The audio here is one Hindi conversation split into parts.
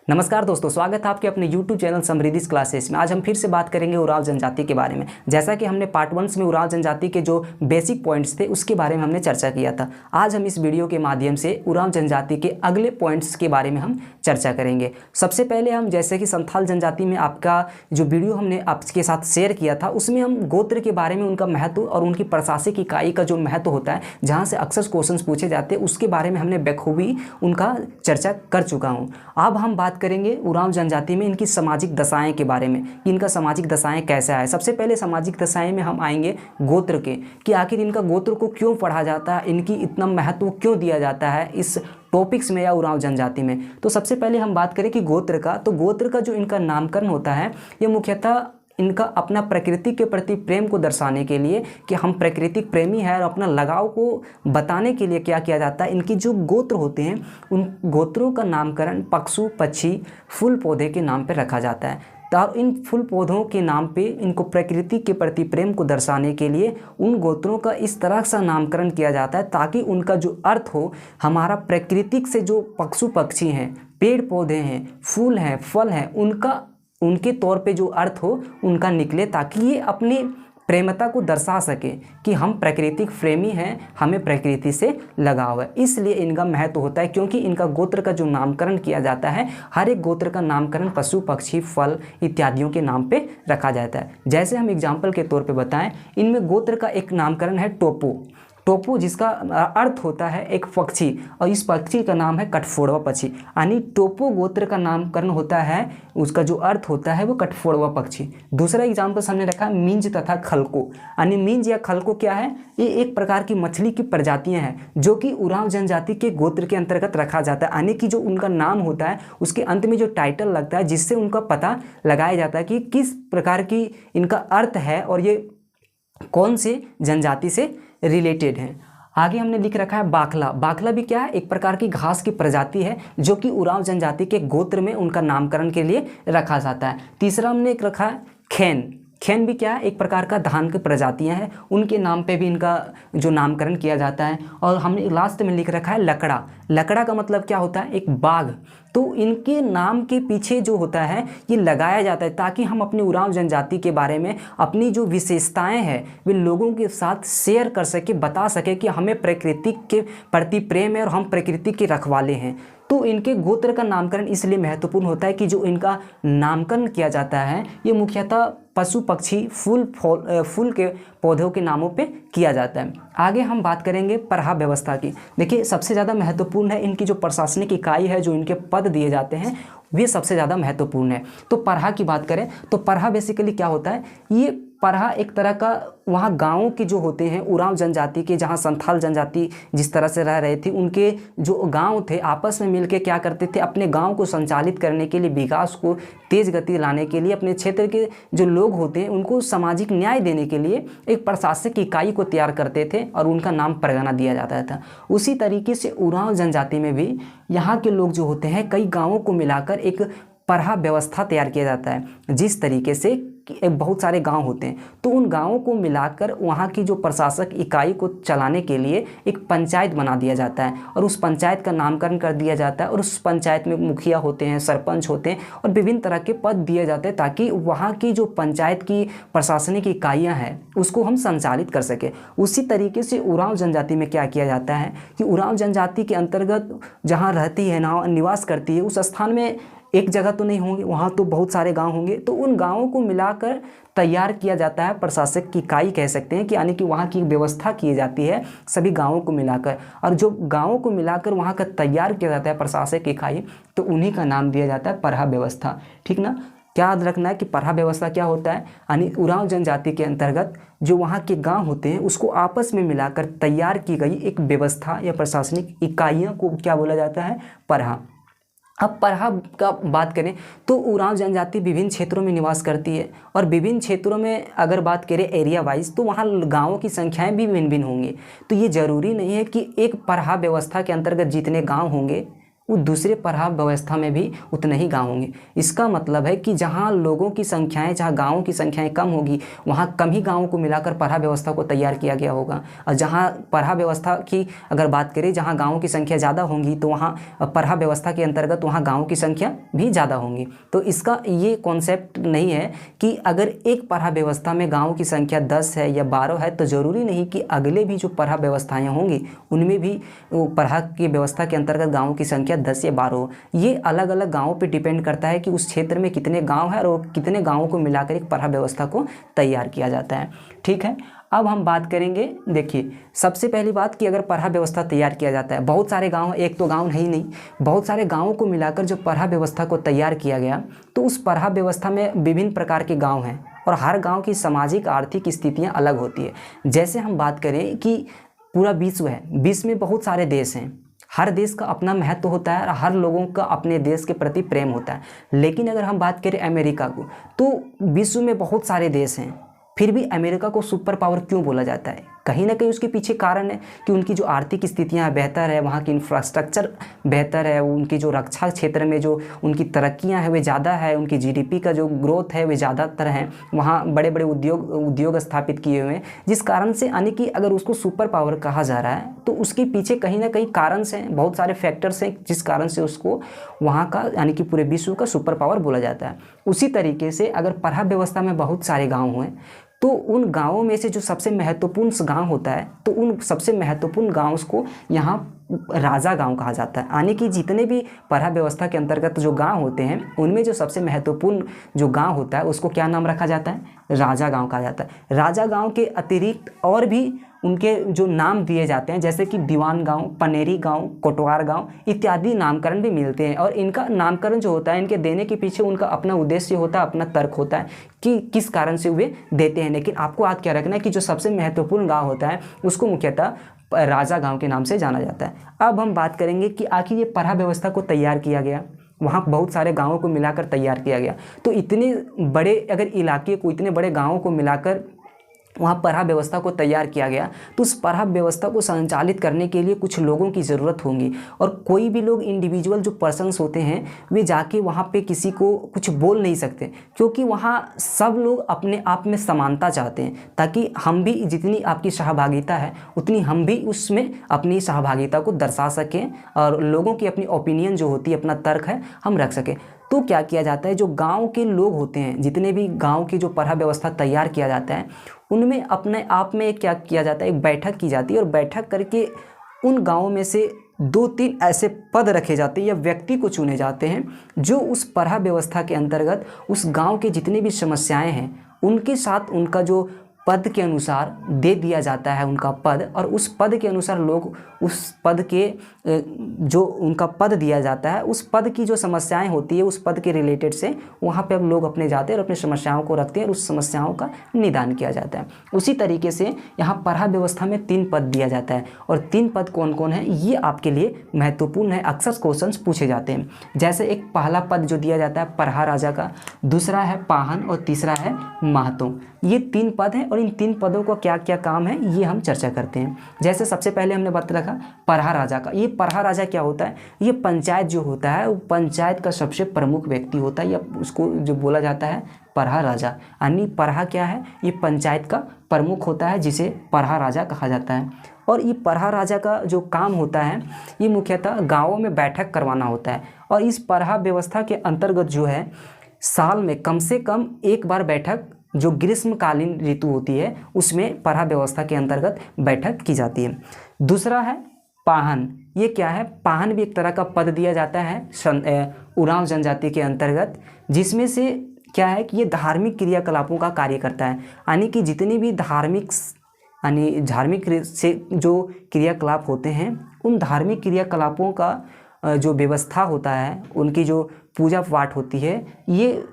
नमस्कार दोस्तों, स्वागत है आपके अपने YouTube चैनल समृद्धिस क्लासेस में। आज हम फिर से बात करेंगे उरांव जनजाति के बारे में। जैसा कि हमने पार्ट 1 में उरांव जनजाति के जो बेसिक पॉइंट्स थे उसके बारे में हमने चर्चा किया था। आज हम इस वीडियो के माध्यम से उरांव जनजाति के अगले पॉइंट्स के बारे में हम चर्चा करेंगे। सबसे पहले हम जैसे कि संथाल जनजाति में आपका जो वीडियो हमने आपके साथ शेयर किया था उसमें हम गोत्र के बारे में, उनका महत्व और उनकी प्रशासनिक इकाई का जो महत्व होता है, जहाँ से अक्सर क्वेश्चन पूछे जाते हैं, उसके बारे में हमने बखूबी उनका चर्चा कर चुका हूँ। अब हम बात करेंगे उरांव जनजाति में इनकी सामाजिक दशाएं के बारे में, इनका सामाजिक दशाएं कैसा है। सबसे पहले सामाजिक दशाएं में हम आएंगे गोत्र के, कि आखिर इनका गोत्र को क्यों पढ़ा जाता है, इनकी इतना महत्व क्यों दिया जाता है इस टॉपिक्स में या उरांव जनजाति में। तो सबसे पहले हम बात करें कि गोत्र का, तो गोत्र का जो इनका नामकरण होता है ये मुख्यतः इनका अपना प्रकृति के प्रति प्रेम को दर्शाने के लिए, कि हम प्राकृतिक प्रेमी हैं, और अपना लगाव को बताने के लिए क्या किया जाता है, इनकी जो गोत्र होते हैं उन गोत्रों का नामकरण पशु, पक्षी, फूल पौधे के नाम पर रखा जाता है। तो इन फूल पौधों के नाम पे इनको प्रकृति के प्रति प्रेम को दर्शाने के लिए उन गोत्रों का इस तरह से नामकरण किया जाता है ताकि उनका जो अर्थ हो, हमारा प्राकृतिक से जो पशु पक्षी हैं, पेड़ पौधे हैं, फूल हैं, फल हैं, उनके तौर पे जो अर्थ हो उनका निकले, ताकि ये अपनी प्रेमता को दर्शा सके कि हम प्राकृतिक प्रेमी हैं, हमें प्रकृति से लगाव है। इसलिए इनका महत्व होता है, क्योंकि इनका गोत्र का जो नामकरण किया जाता है, हर एक गोत्र का नामकरण पशु, पक्षी, फल इत्यादियों के नाम पे रखा जाता है। जैसे हम एग्जाम्पल के तौर पे बताएं, इनमें गोत्र का एक नामकरण है टोपो। टोपो जिसका अर्थ होता है एक पक्षी, और इस पक्षी का नाम है कठफोड़वा पक्षी, यानी टोपो गोत्र का नामकरण होता है, उसका जो अर्थ होता है वो कठफोड़वा पक्षी। दूसरा एग्जाम्पल हमने रखा है मिंज तथा खलको, यानी मिंज या खलको क्या है, ये एक प्रकार की मछली की प्रजातियां हैं जो कि उरांव जनजाति के गोत्र के अंतर्गत रखा जाता है। यानी कि जो उनका नाम होता है उसके अंत में जो टाइटल लगता है, जिससे उनका पता लगाया जाता है कि किस प्रकार की इनका अर्थ है और ये कौन से जनजाति से रिलेटेड हैं। आगे हमने लिख रखा है बाखला। बाखला भी क्या है, एक प्रकार की घास की प्रजाति है जो कि उरांव जनजाति के गोत्र में उनका नामकरण के लिए रखा जाता है। तीसरा हमने एक रखा है खैन। खैन भी क्या है, एक प्रकार का धान की प्रजातियां हैं, उनके नाम पे भी इनका जो नामकरण किया जाता है। और हमने लास्ट में लिख रखा है लकड़ा। लकड़ा का मतलब क्या होता है, एक बाघ। तो इनके नाम के पीछे जो होता है ये लगाया जाता है ताकि हम अपने उरांव जनजाति के बारे में अपनी जो विशेषताएं हैं वे लोगों के साथ शेयर कर सके, बता सके कि हमें प्रकृति के प्रति प्रेम है और हम प्रकृति के रखवाले हैं। तो इनके गोत्र का नामकरण इसलिए महत्वपूर्ण होता है कि जो इनका नामकरण किया जाता है ये मुख्यतः पशु, पक्षी, फूल के पौधों के नामों पे किया जाता है। आगे हम बात करेंगे परहा व्यवस्था की। देखिए सबसे ज़्यादा महत्वपूर्ण है इनकी जो प्रशासनिक इकाई है, जो इनके पद दिए जाते हैं वे सबसे ज़्यादा महत्वपूर्ण है। तो परहा की बात करें तो परहा बेसिकली क्या होता है, ये परहा एक तरह का वहाँ गाँवों के जो होते हैं उरांव जनजाति के, जहाँ संथाल जनजाति जिस तरह से रह रही थी, उनके जो गांव थे आपस में मिलके क्या करते थे, अपने गांव को संचालित करने के लिए, विकास को तेज गति लाने के लिए, अपने क्षेत्र के जो लोग होते हैं उनको सामाजिक न्याय देने के लिए एक प्रशासनिक इकाई को तैयार करते थे और उनका नाम परगना दिया जाता था। उसी तरीके से उरांव जनजाति में भी यहाँ के लोग जो होते हैं कई गाँवों को मिलाकर एक परहा व्यवस्था तैयार किया जाता है। जिस तरीके से बहुत सारे गांव होते हैं तो उन गांवों को मिलाकर वहां की जो प्रशासक इकाई को चलाने के लिए एक पंचायत बना दिया जाता है और उस पंचायत का नामकरण कर दिया जाता है। और उस पंचायत में मुखिया होते हैं, सरपंच होते हैं और विभिन्न तरह के पद दिए जाते हैं ताकि वहां की जो पंचायत की प्रशासनिक इकाइयां हैं उसको हम संचालित कर सके। उसी तरीके से उरांव जनजाति में क्या किया जाता है कि उरांव जनजाति के अंतर्गत जहाँ रहती है ना, निवास करती है, उस स्थान में एक जगह तो नहीं होंगे, वहाँ तो बहुत सारे गांव होंगे। तो उन गांवों को मिलाकर तैयार किया जाता है प्रशासक की इकाई कह सकते हैं, कि यानी कि वहाँ की व्यवस्था की जाती है सभी गांवों को मिलाकर। और जो गांवों को मिलाकर वहाँ का तैयार किया जाता है प्रशासक इकाई, तो उन्हीं का नाम दिया जाता है परहा व्यवस्था। ठीक ना, क्या याद रखना है कि परहा व्यवस्था क्या होता है, यानी उरांव जनजाति के अंतर्गत जो वहाँ के गांव होते हैं उसको आपस में मिलाकर तैयार की गई एक व्यवस्था या प्रशासनिक इकाइयों को क्या बोला जाता है, परहा। अब परहा का बात करें तो उरांव जनजाति विभिन्न क्षेत्रों में निवास करती है और विभिन्न क्षेत्रों में अगर बात करें एरिया वाइज तो वहाँ गांवों की संख्याएं भी भिन्न भिन्न होंगी। तो ये ज़रूरी नहीं है कि एक परहा व्यवस्था के अंतर्गत जितने गांव होंगे वो दूसरे पराह व्यवस्था में भी उतने ही गांव होंगे। इसका मतलब है कि जहाँ लोगों की संख्याएं, जहाँ गाँवों की संख्याएं कम होगी, वहाँ कम ही गाँवों को मिलाकर पराह व्यवस्था को तैयार किया गया होगा। और जहाँ पराह व्यवस्था की अगर बात करें, जहाँ गाँवों की संख्या ज़्यादा होंगी तो वहाँ पराह व्यवस्था के अंतर्गत वहाँ गाँवों की संख्या भी ज़्यादा होंगी। तो इसका ये कॉन्सेप्ट नहीं है कि अगर एक पराह व्यवस्था में गाँवों की संख्या 10 है या 12 है तो ज़रूरी नहीं कि अगले भी जो पराह व्यवस्थाएँ होंगी उनमें भी पराह की व्यवस्था के अंतर्गत गाँवों की संख्या 10 या 12 हो। ये अलग अलग गाँवों पे डिपेंड करता है कि उस क्षेत्र में कितने गाँव हैं और कितने गाँवों को मिलाकर एक पराह व्यवस्था को तैयार किया जाता है। ठीक है, अब हम बात करेंगे। देखिए, सबसे पहली बात कि अगर पराह व्यवस्था तैयार किया जाता है, बहुत सारे गाँव, एक तो गाँव नहीं, बहुत सारे गाँवों को मिलाकर जो पराह व्यवस्था को तैयार किया गया, तो उस पराह व्यवस्था में विभिन्न प्रकार के गाँव हैं और हर गाँव की सामाजिक आर्थिक स्थितियाँ अलग होती है। जैसे हम बात करें कि पूरा विश्व है, विश्व में बहुत सारे देश हैं, हर देश का अपना महत्व होता है और हर लोगों का अपने देश के प्रति प्रेम होता है। लेकिन अगर हम बात करें अमेरिका को, तो विश्व में बहुत सारे देश हैं, फिर भी अमेरिका को सुपर पावर क्यों बोला जाता है? कहीं ना कहीं उसके पीछे कारण है कि उनकी जो आर्थिक स्थितियां बेहतर है, वहाँ की इंफ्रास्ट्रक्चर बेहतर है, उनकी जो रक्षा क्षेत्र में जो उनकी तरक्कियां हैं वे ज़्यादा है, उनकी जीडीपी का जो ग्रोथ है वे ज़्यादातर है, वहाँ बड़े बड़े उद्योग स्थापित किए हुए हैं, जिस कारण से यानी कि अगर उसको सुपर पावर कहा जा रहा है तो उसके पीछे कहीं ना कहीं कारण हैं, बहुत सारे फैक्टर्स हैं जिस कारण से उसको वहाँ का यानी कि पूरे विश्व का सुपर पावर बोला जाता है। उसी तरीके से अगर पराह व्यवस्था में बहुत सारे गाँव हैं तो उन गाँवों में से जो सबसे महत्वपूर्ण गांव होता है, तो उन सबसे महत्वपूर्ण गाँव को यहाँ राजा गांव कहा जाता है। यानी कि जितने भी पराह व्यवस्था के अंतर्गत जो गांव होते हैं उनमें जो सबसे महत्वपूर्ण जो गांव होता है उसको क्या नाम रखा जाता है? राजा गांव कहा जाता है। राजा गांव के अतिरिक्त और भी उनके जो नाम दिए जाते हैं, जैसे कि दीवान गांव, पनेरी गांव, कोटवार गांव इत्यादि नामकरण भी मिलते हैं। और इनका नामकरण जो होता है, इनके देने के पीछे उनका अपना उद्देश्य होता है, अपना तर्क होता है कि किस कारण से वे देते हैं। लेकिन आपको याद क्या रखना है कि जो सबसे महत्वपूर्ण गाँव होता है उसको मुख्यतः राजा गांव के नाम से जाना जाता है। अब हम बात करेंगे कि आखिर ये पराह व्यवस्था को तैयार किया गया, वहाँ बहुत सारे गांवों को मिलाकर तैयार किया गया, तो इतने बड़े अगर इलाके को, इतने बड़े गांवों को मिलाकर वहाँ पराह व्यवस्था को तैयार किया गया, तो उस पराह व्यवस्था को संचालित करने के लिए कुछ लोगों की ज़रूरत होगी। और कोई भी लोग, इंडिविजुअल जो पर्सन्स होते हैं, वे जाके वहाँ पे किसी को कुछ बोल नहीं सकते, क्योंकि वहाँ सब लोग अपने आप में समानता चाहते हैं, ताकि हम भी, जितनी आपकी सहभागिता है उतनी हम भी उसमें अपनी सहभागिता को दर्शा सकें और लोगों की अपनी ओपिनियन जो होती है, अपना तर्क है, हम रख सकें। तो क्या किया जाता है, जो गांव के लोग होते हैं, जितने भी गांव की जो पराह व्यवस्था तैयार किया जाता है, उनमें अपने आप में क्या किया जाता है, एक बैठक की जाती है और बैठक करके उन गांवों में से 2-3 ऐसे पद रखे जाते हैं या व्यक्ति को चुने जाते हैं जो उस पराह व्यवस्था के अंतर्गत उस गांव के जितनी भी समस्याएं हैं उनके साथ उनका जो पद के अनुसार दे दिया जाता है उनका पद, और उस पद के अनुसार लोग उस पद के जो उनका पद दिया जाता है, उस पद की जो समस्याएं होती है, उस पद के रिलेटेड से वहाँ पे अब लोग अपने जाते हैं और अपनी समस्याओं को रखते हैं और उस समस्याओं का निदान किया जाता है। उसी तरीके से यहाँ पराह व्यवस्था में 3 पद दिया जाता है, और 3 पद कौन कौन है ये आपके लिए महत्वपूर्ण है, अक्सर क्वेश्चन पूछे जाते हैं। जैसे एक पहला पद जो दिया जाता है पराह राजा का, दूसरा है पाहन और तीसरा है महतो। ये 3 पद हैं और इन 3 पदों का क्या क्या काम है ये हम चर्चा करते हैं। जैसे सबसे पहले हमने बात रखा पराह राजा का। ये पराह राजा क्या होता है? ये पंचायत जो होता है वो पंचायत का सबसे प्रमुख व्यक्ति होता है, या उसको जो बोला जाता है पराह राजा। यानी पराह क्या है? ये पंचायत का प्रमुख होता है जिसे पराह राजा कहा जाता है। और ये पराह राजा का जो काम होता है ये मुख्यतः गाँवों में बैठक करवाना होता है। और इस पराह व्यवस्था के अंतर्गत जो है साल में कम से कम एक बार बैठक, जो ग्रीष्मकालीन ऋतु होती है उसमें पराह व्यवस्था के अंतर्गत बैठक की जाती है। दूसरा है पाहन। ये क्या है? पाहन भी एक तरह का पद दिया जाता है उरांव जनजाति के अंतर्गत, जिसमें से क्या है कि ये धार्मिक क्रियाकलापों का कार्य करता है। यानी कि जितनी भी धार्मिक से जो क्रियाकलाप होते हैं उन धार्मिक क्रियाकलापों का जो व्यवस्था होता है, उनकी जो पूजा पाठ होती है, ये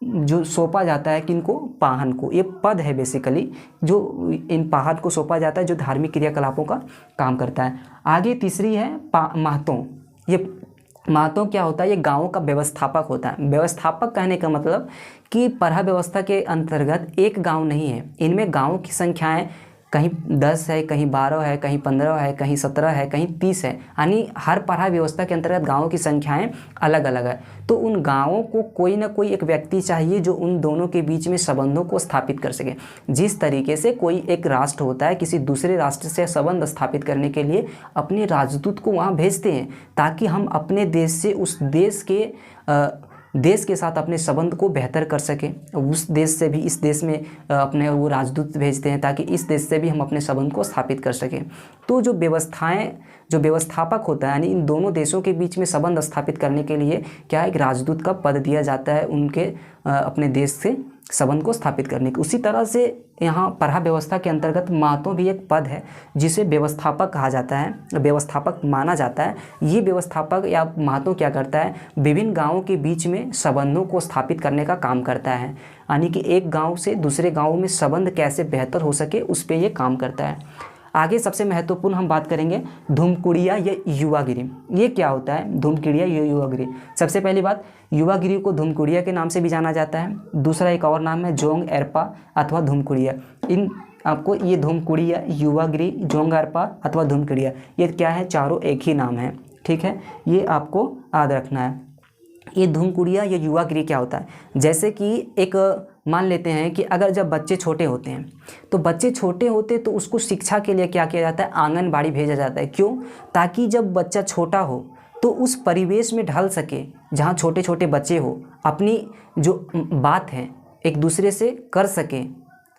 जो सौंपा जाता है किनको? पाहन को। ये पद है बेसिकली जो इन पाहन को सौंपा जाता है जो धार्मिक क्रियाकलापों का काम करता है। आगे तीसरी है महतो। ये महतो क्या होता है? ये गाँव का व्यवस्थापक होता है। व्यवस्थापक कहने का मतलब कि पराह व्यवस्था के अंतर्गत एक गाँव नहीं है, इनमें गाँव की संख्याएँ कहीं 10 है, कहीं 12 है, कहीं 15 है, कहीं 17 है, कहीं 30 है। यानी हर पढ़ा व्यवस्था के अंतर्गत गाँवों की संख्याएं अलग अलग है। तो उन गाँवों को कोई ना कोई एक व्यक्ति चाहिए जो उन दोनों के बीच में संबंधों को स्थापित कर सके। जिस तरीके से कोई एक राष्ट्र होता है किसी दूसरे राष्ट्र से संबंध स्थापित करने के लिए अपने राजदूत को वहाँ भेजते हैं, ताकि हम अपने देश से उस देश के साथ अपने संबंध को बेहतर कर सकें। उस देश से भी इस देश में अपने वो राजदूत भेजते हैं ताकि इस देश से भी हम अपने संबंध को स्थापित कर सकें। तो जो व्यवस्थापक होता है, यानी इन दोनों देशों के बीच में संबंध स्थापित करने के लिए क्या एक राजदूत का पद दिया जाता है उनके अपने देश से संबंध को स्थापित करने की। उसी तरह से यहाँ पढ़ा व्यवस्था के अंतर्गत महत्व भी एक पद है जिसे व्यवस्थापक कहा जाता है, व्यवस्थापक माना जाता है। ये व्यवस्थापक या महत्व क्या करता है, विभिन्न गाँवों के बीच में संबंधों को स्थापित करने का काम करता है। यानी कि एक गाँव से दूसरे गाँव में संबंध कैसे बेहतर हो सके उस पर ये काम करता है। आगे सबसे महत्वपूर्ण हम बात करेंगे धूमकुड़िया या युवागिरी। ये क्या होता है धूमकुड़िया या युवागिरी? सबसे पहली बात, युवागिरी को धूमकुड़िया के नाम से भी जाना जाता है। दूसरा एक और नाम है जोंग एरपा अथवा धूमकुड़िया। इन आपको ये धूमकुड़िया, युवागिरी, जोंग एरपा अथवा धूमकुड़िया, ये क्या है, चारों एक ही नाम है। ठीक है, ये आपको याद रखना है। ये धूमकुड़िया या युवागिरी क्या होता है, जैसे कि एक मान लेते हैं कि अगर जब बच्चे छोटे होते हैं तो बच्चे छोटे होते तो उसको शिक्षा के लिए क्या किया जाता है, आंगनबाड़ी भेजा जाता है। क्यों? ताकि जब बच्चा छोटा हो तो उस परिवेश में ढल सके जहाँ छोटे छोटे बच्चे हो, अपनी जो बात है एक दूसरे से कर सके,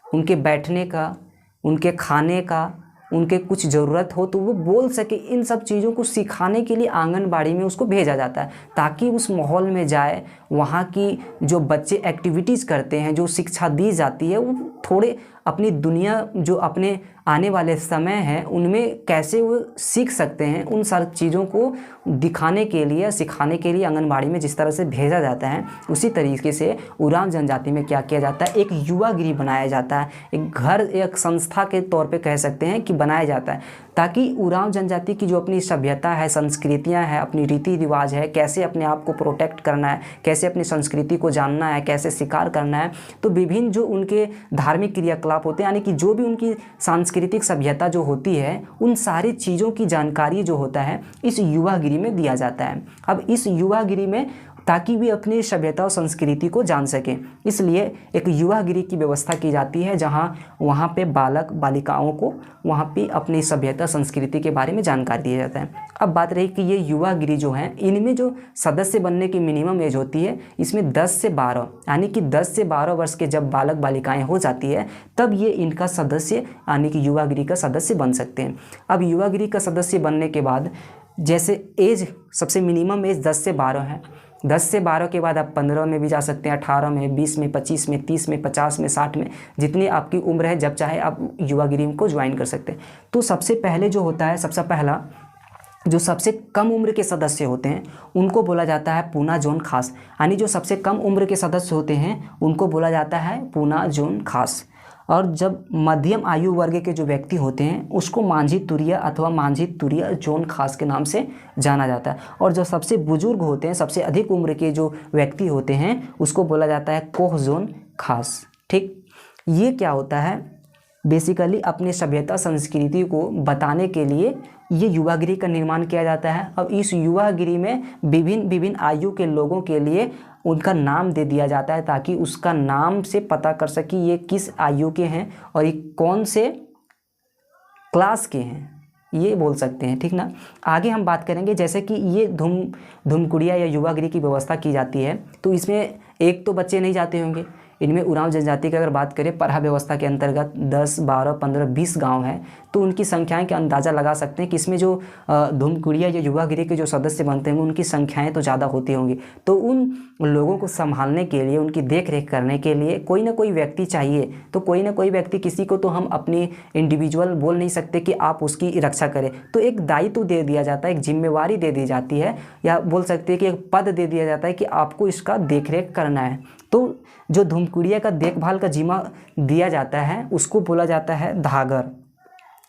उनके बैठने का, उनके खाने का, उनके कुछ ज़रूरत हो तो वो बोल सके। इन सब चीज़ों को सिखाने के लिए आंगनबाड़ी में उसको भेजा जाता है, ताकि उस माहौल में जाए, वहाँ की जो बच्चे एक्टिविटीज़ करते हैं, जो शिक्षा दी जाती है, वो थोड़े अपनी दुनिया जो अपने आने वाले समय है उनमें कैसे वो सीख सकते हैं, उन सारी चीज़ों को दिखाने के लिए, सिखाने के लिए आंगनबाड़ी में जिस तरह से भेजा जाता है, उसी तरीके से उरांव जनजाति में क्या किया जाता है, एक युवागिरी बनाया जाता है। एक घर, एक संस्था के तौर पे कह सकते हैं कि बनाया जाता है, ताकि उरांव जनजाति की जो अपनी सभ्यता है, संस्कृतियाँ हैं, अपनी रीति रिवाज है, कैसे अपने आप को प्रोटेक्ट करना है, कैसे अपनी संस्कृति को जानना है, कैसे शिकार करना है। तो विभिन्न जो उनके धार्मिक क्रियाकलाप होते हैं, यानी कि जो भी उनकी सांस्कृतिक सभ्यता जो होती है, उन सारी चीज़ों की जानकारी जो होता है इस युवागिरी में दिया जाता है। अब इस युवागिरी में ताकि वे अपनी सभ्यता और संस्कृति को जान सकें, इसलिए एक युवागिरी की व्यवस्था की जाती है, जहां वहां पे बालक बालिकाओं को वहां पे अपनी सभ्यता संस्कृति के बारे में जानकारी दिया जाता है। अब बात रही कि ये युवागिरी जो है, इनमें जो सदस्य बनने की मिनिमम एज होती है, इसमें 10 से 12 यानी कि 10 से 12 वर्ष के जब बालक बालिकाएँ हो जाती है, तब ये इनका सदस्य यानी कि युवागिरी का सदस्य बन सकते हैं। अब युवागिरी का सदस्य बनने के बाद जैसे एज, सबसे मिनिमम एज 10 से 12 है। 10 से 12 के बाद आप 15 में भी जा सकते हैं, 18 में, 20 में, 25 में, 30 में, 50 में, 60 में, जितनी आपकी उम्र है, जब चाहे आप युवागिरी को ज्वाइन कर सकते हैं। तो सबसे पहले जो होता है, सबसे पहला जो सबसे कम उम्र के सदस्य होते हैं उनको बोला जाता है पूना जोन खास। यानी जो सबसे कम उम्र के सदस्य होते हैं उनको बोला जाता है पूना जोन खास। और जब मध्यम आयु वर्ग के जो व्यक्ति होते हैं उसको मांझी तुरिया अथवा मांझी तुरिया जोन खास के नाम से जाना जाता है। और जो सबसे बुजुर्ग होते हैं, सबसे अधिक उम्र के जो व्यक्ति होते हैं, उसको बोला जाता है कोह जोन खास। ठीक, ये क्या होता है, बेसिकली अपने सभ्यता संस्कृति को बताने के लिए ये युवागिरी का निर्माण किया जाता है। अब इस युवागिरी में विभिन्न आयु के लोगों के लिए उनका नाम दे दिया जाता है, ताकि उसका नाम से पता कर सके ये किस आयु के हैं और ये कौन से क्लास के हैं, ये बोल सकते हैं। ठीक ना। आगे हम बात करेंगे, जैसे कि ये धूमकुड़िया या युवागिरी की व्यवस्था की जाती है, तो इसमें एक तो बच्चे नहीं जाते होंगे। इनमें उरांव जनजाति की अगर बात करें, पढ़ा व्यवस्था के अंतर्गत 10, 12, 15, 20 गांव हैं, तो उनकी संख्याएं के अंदाज़ा लगा सकते हैं कि इसमें जो धूमकुड़िया या युवागिरी के जो सदस्य बनते हैं उनकी संख्याएं तो ज़्यादा होती होंगी। तो उन लोगों को संभालने के लिए, उनकी देख रेख करने के लिए कोई ना कोई व्यक्ति चाहिए। तो कोई ना कोई व्यक्ति, किसी को तो हम अपनी इंडिविजुअल बोल नहीं सकते कि आप उसकी रक्षा करें, तो एक दायित्व दे दिया जाता है, एक जिम्मेवारी दे दी जाती है, या बोल सकते हैं कि एक पद दे दिया जाता है कि आपको इसका देख रेख करना है। तो जो धूमकुड़िया का देखभाल का जिम्मा दिया जाता है उसको बोला जाता है धागर।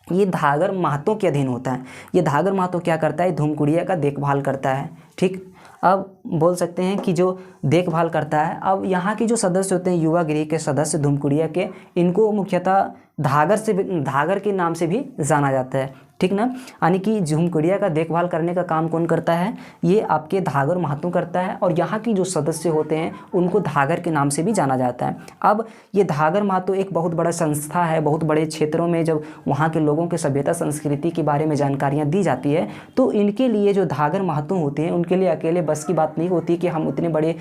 ये धागर महतो के अधीन होता है। ये धागर महतो क्या करता है, धूमकुड़िया का देखभाल करता है। ठीक, अब बोल सकते हैं कि जो देखभाल करता है। अब यहाँ के जो सदस्य होते हैं, युवागिरी के सदस्य धूमकुड़िया के, इनको मुख्यतः धागर के नाम से भी जाना जाता है, ठीक ना। यानी कि झुमकुड़िया का देखभाल करने का काम कौन करता है, ये आपके धागर महातो करता है, और यहाँ की जो सदस्य होते हैं उनको धागर के नाम से भी जाना जाता है। अब ये धागर महातो एक बहुत बड़ा संस्था है, बहुत बड़े क्षेत्रों में जब वहाँ के लोगों के सभ्यता संस्कृति के बारे में जानकारियाँ दी जाती है तो इनके लिए जो धागर महातो होते हैं उनके लिए अकेले बस की बात नहीं होती कि हम उतने बड़े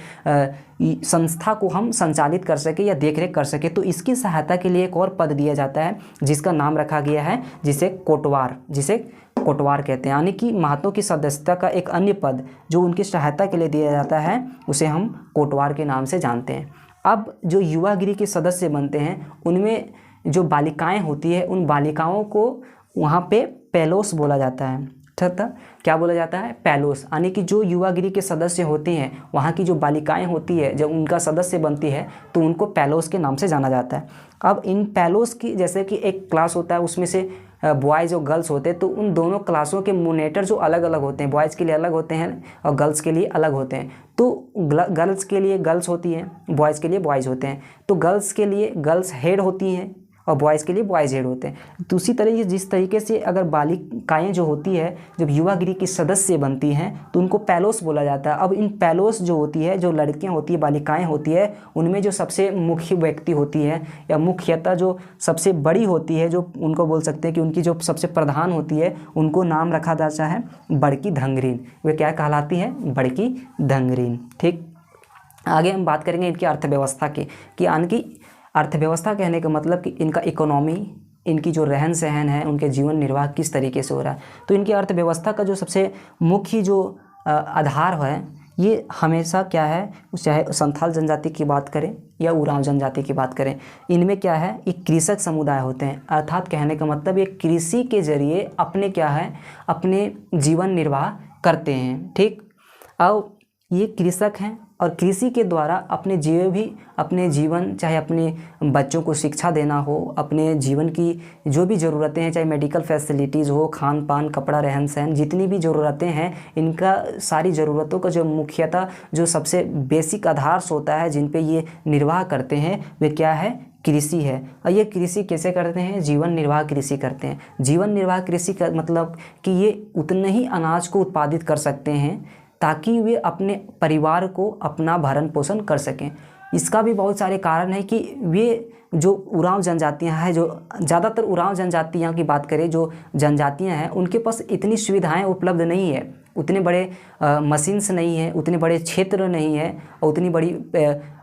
संस्था को हम संचालित कर सके या देखरेख कर सके। तो इसकी सहायता के लिए एक और पद दिया जाता है जिसका नाम रखा गया है जिसे कोटवार कहते हैं। यानी कि महातों की सदस्यता का एक अन्य पद जो उनकी सहायता के लिए दिया जाता है उसे हम कोटवार के नाम से जानते हैं। अब जो युवागिरी के सदस्य बनते हैं उनमें जो बालिकाएं होती है उन बालिकाओं को वहाँ पे पेलोस बोला जाता है। तथा क्या बोला जाता है, पेलोस। यानी कि जो युवागिरी के सदस्य होते हैं वहाँ की जो बालिकाएं होती है जब उनका सदस्य बनती है तो उनको पेलोस के नाम से जाना जाता है। अब इन पेलोस की जैसे कि एक क्लास होता है उसमें से बॉयज़ और गर्ल्स होते हैं, तो उन दोनों क्लासों के मोनेटर जो अलग अलग होते हैं, बॉयज़ के लिए अलग होते हैं और गर्ल्स के लिए अलग होते हैं। तो गर्ल्स के लिए गर्ल्स होती हैं, बॉयज़ के लिए बॉयज़ होते हैं। तो गर्ल्स के लिए गर्ल्स हेड होती हैं और बॉयज़ के लिए बॉयज़ हेड होते हैं। तो उसी तरह जिस तरीके से अगर बालिकाएं जो होती है जब युवागिरी की सदस्य बनती हैं तो उनको पेलोस बोला जाता है। अब इन पेलोस जो होती है, जो लड़कियां होती है, बालिकाएं होती है, उनमें जो सबसे मुख्य व्यक्ति होती है या मुख्यतः जो सबसे बड़ी होती है, जो उनको बोल सकते हैं कि उनकी जो सबसे प्रधान होती है, उनको नाम रखा जाता है बड़की धंगरीन। वे क्या कहलाती है, बड़की धंगरीन। ठीक, आगे हम बात करेंगे इनकी अर्थव्यवस्था की कि इनकी अर्थव्यवस्था कहने का मतलब कि इनका इकोनॉमी, इनकी जो रहन सहन है, उनके जीवन निर्वाह किस तरीके से हो रहा है। तो इनकी अर्थव्यवस्था का जो सबसे मुख्य जो आधार है ये हमेशा क्या है, चाहे संथाल जनजाति की बात करें या उरांव जनजाति की बात करें, इनमें क्या है, एक कृषक समुदाय होते हैं। अर्थात कहने का मतलब ये कृषि के जरिए अपने क्या है, अपने जीवन निर्वाह करते हैं। ठीक, अब ये कृषक हैं और कृषि के द्वारा अपने जीवन, चाहे अपने बच्चों को शिक्षा देना हो, अपने जीवन की जो भी ज़रूरतें हैं, चाहे मेडिकल फैसिलिटीज़ हो, खान पान, कपड़ा, रहन सहन, जितनी भी ज़रूरतें हैं, इनका सारी ज़रूरतों का जो मुख्यतः जो सबसे बेसिक आधार होता है जिन पे ये निर्वाह करते हैं वे क्या है, कृषि है। और ये कृषि कैसे करते हैं, जीवन निर्वाह कृषि करते हैं। जीवन निर्वाह कृषि का मतलब कि ये उतने ही अनाज को उत्पादित कर सकते हैं ताकि वे अपने परिवार को अपना भरण पोषण कर सकें। इसका भी बहुत सारे कारण है कि वे जो उरांव जनजातियां हैं, जो ज़्यादातर उरांव जनजातियां की बात करें, जो जनजातियां हैं उनके पास इतनी सुविधाएं उपलब्ध नहीं है, उतने बड़े मशीन्स नहीं है, उतने बड़े क्षेत्र नहीं है और उतनी बड़ी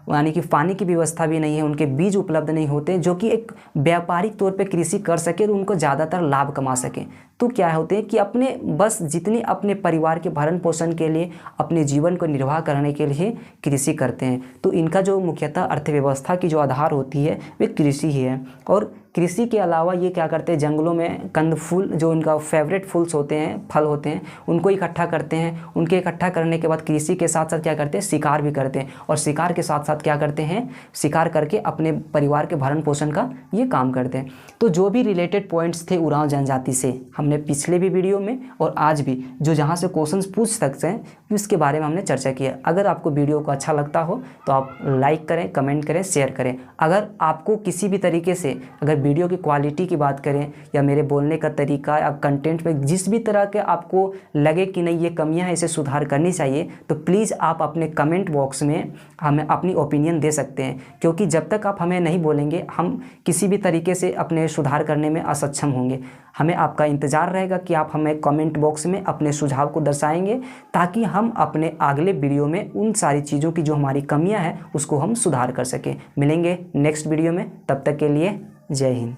यानी कि पानी की व्यवस्था भी नहीं है, उनके बीज उपलब्ध नहीं होते जो कि एक व्यापारिक तौर पे कृषि कर सके और उनको ज़्यादातर लाभ कमा सकें। तो क्या होते हैं कि अपने बस जितने अपने परिवार के भरण पोषण के लिए, अपने जीवन को निर्वाह करने के लिए कृषि करते हैं। तो इनका जो मुख्यतः अर्थव्यवस्था की जो आधार होती है वे कृषि ही है। और कृषि के अलावा ये क्या करते हैं, जंगलों में कंद फूल, जो इनका फेवरेट फूल्स होते हैं, फल होते हैं, उनको इकट्ठा करते हैं। उनके इकट्ठा करने के बाद कृषि के साथ साथ क्या करते हैं, शिकार भी करते हैं। और शिकार के साथ साथ क्या करते हैं, शिकार करके अपने परिवार के भरण पोषण का ये काम करते हैं। तो जो भी रिलेटेड पॉइंट्स थे उरांव जनजाति से, हमने पिछले भी वीडियो में और आज भी जो जहाँ से क्वेश्चंस पूछ सकते हैं इसके बारे में हमने चर्चा किया। अगर आपको वीडियो को अच्छा लगता हो तो आप लाइक करें, कमेंट करें, शेयर करें। अगर आपको किसी भी तरीके से, अगर वीडियो की क्वालिटी की बात करें या मेरे बोलने का तरीका या कंटेंट में जिस भी तरह के आपको लगे कि नहीं ये कमियां हैं, इसे सुधार करनी चाहिए, तो प्लीज़ आप अपने कमेंट बॉक्स में हमें अपनी ओपिनियन दे सकते हैं। क्योंकि जब तक आप हमें नहीं बोलेंगे हम किसी भी तरीके से अपने सुधार करने में असक्षम होंगे। हमें आपका इंतज़ार रहेगा कि आप हमें कमेंट बॉक्स में अपने सुझाव को दर्शाएंगे ताकि हम अपने अगले वीडियो में उन सारी चीज़ों की जो हमारी कमियां हैं उसको हम सुधार कर सकें। मिलेंगे नेक्स्ट वीडियो में, तब तक के लिए जय हिंद।